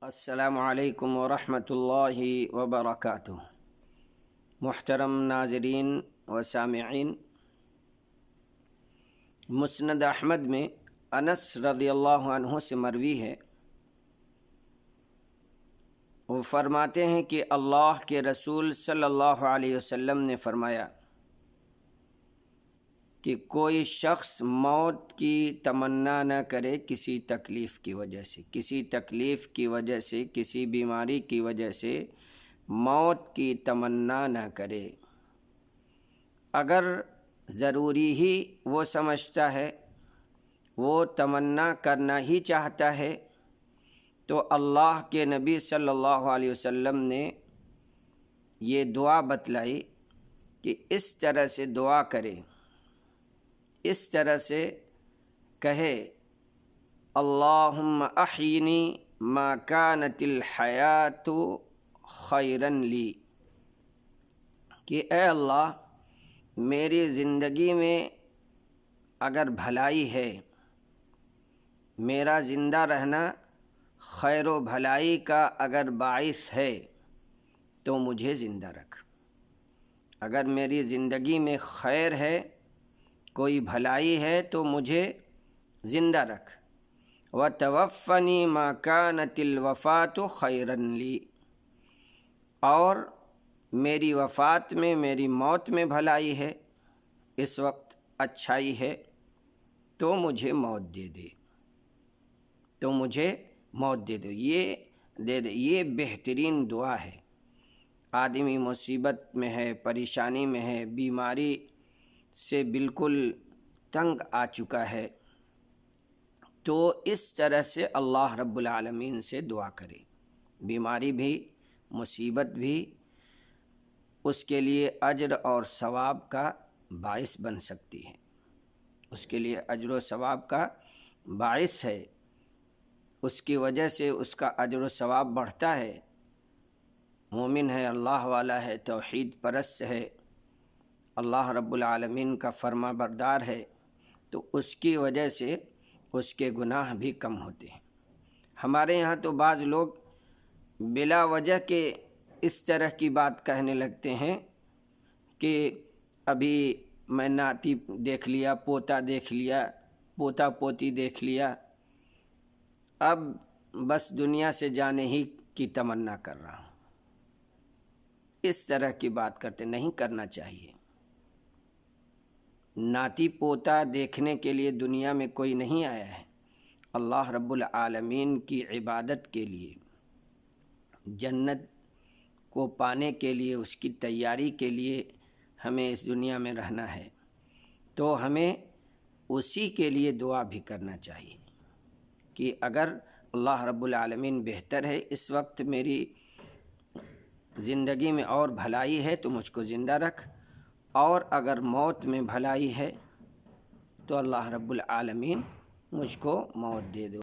السلام علیکم ورحمۃ اللہ وبرکاتہ۔ محترم ناظرین و سامعین، مسند احمد میں انس رضی اللہ عنہ سے مروی ہے، وہ فرماتے ہیں کہ اللہ کے رسول صلی اللہ علیہ وسلم نے فرمایا کہ کوئی شخص موت کی تمنا نہ کرے کسی تکلیف کی وجہ سے، کسی بیماری کی وجہ سے موت کی تمنا نہ کرے۔ اگر ضروری ہی وہ سمجھتا ہے، وہ تمنا کرنا ہی چاہتا ہے، تو اللہ کے نبی صلی اللہ علیہ وسلم نے یہ دعا بتلائی کہ اس طرح سے دعا کرے، اس طرح سے کہے: اللہم احینی ما کانت الحیات خیرا لی، کہ اے اللہ میری زندگی میں اگر بھلائی ہے، میرا زندہ رہنا خیر و بھلائی کا اگر باعث ہے تو مجھے زندہ رکھ۔ اگر میری زندگی میں خیر ہے، کوئی بھلائی ہے تو مجھے زندہ رکھ۔ وَتَوَفَّنِي مَا كَانَتِ الْوَفَاةُ خَيْرًا لِي، اور میری وفات میں، میری موت میں بھلائی ہے، اس وقت اچھائی ہے، تو مجھے موت دے دے، یہ بہترین دعا ہے۔ آدمی مصیبت میں ہے، پریشانی میں ہے، بیماری سے بالکل تنگ آ چکا ہے، تو اس طرح سے اللہ رب العالمین سے دعا کرے۔ بیماری بھی، مصیبت بھی اس کے لیے اجر اور ثواب کا باعث بن سکتی ہے، اس کے لیے اجر و ثواب کا باعث ہے، اس کی وجہ سے اس کا اجر و ثواب بڑھتا ہے۔ مومن ہے، اللہ والا ہے، توحید پرست ہے، اللہ رب العالمین کا فرما بردار ہے، تو اس کی وجہ سے اس کے گناہ بھی کم ہوتے ہیں۔ ہمارے یہاں تو بعض لوگ بلا وجہ کے اس طرح کی بات کہنے لگتے ہیں کہ ابھی میں ناتی دیکھ لیا، پوتا دیکھ لیا، پوتا پوتی دیکھ لیا، اب بس دنیا سے جانے ہی کی تمنا کر رہا ہوں۔ اس طرح کی بات کرتے نہیں کرنا چاہیے۔ ناتی پوتا دیکھنے کے لیے دنیا میں کوئی نہیں آیا ہے، اللہ رب العالمین کی عبادت کے لیے، جنت کو پانے کے لیے، اس کی تیاری کے لیے ہمیں اس دنیا میں رہنا ہے، تو ہمیں اسی کے لیے دعا بھی کرنا چاہیے کہ اگر اللہ رب العالمین بہتر ہے، اس وقت میری زندگی میں اور بھلائی ہے تو مجھ کو زندہ رکھ، اور اگر موت میں بھلائی ہے تو اللہ رب العالمین مجھ کو موت دے دو۔